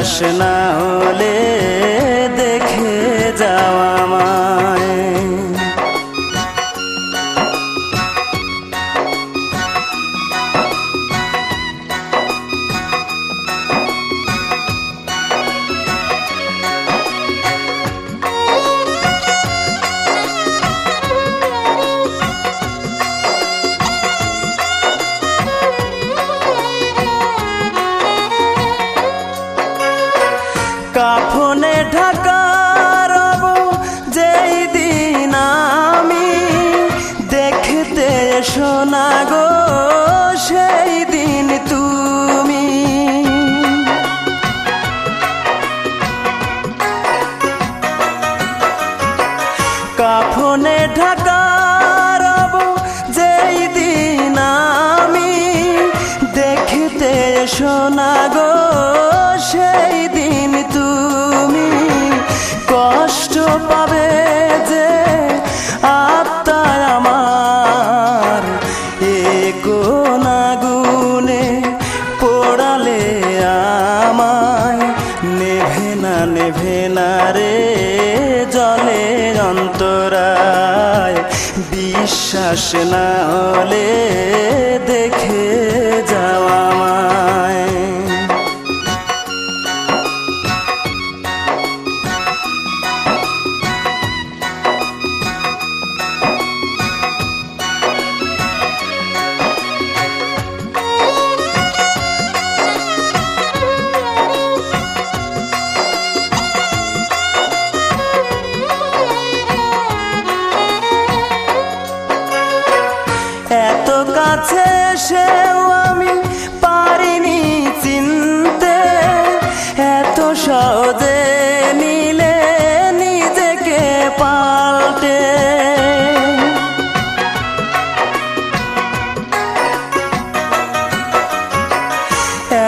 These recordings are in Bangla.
বিশ্বাস না হলে দেখে যাও আমায়। কাফনে ঢাকা রব যেই দিন আমি, দেখতে এসো না গো সেই দিন তুমি। কাফনে ঢাকা রব যেই দিন আমি, দেখতে এসো না গো সেই দিন তুমি। কষ্ট পাবে যে আত্মায় আমার, এ কোন আগুনে পোড়ালে আমায়। নেভে না রে জলে অন্তরায়, বিশ্বাস না হলে দেখে যাও আমায়। এত কাছে এসেও আমি পারিনি চিনতে, এত সহজে নিলে নিজেকে পাল্টে।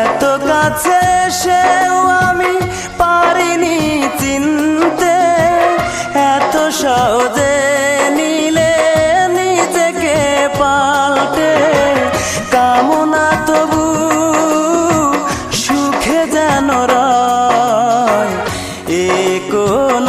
এত কাছে এসেও আমি পারিনি চিনতে, এত সহজে নিলে নিজেকে পাল্টে। কামনা তবু সুখে যেন রয়, এ কোন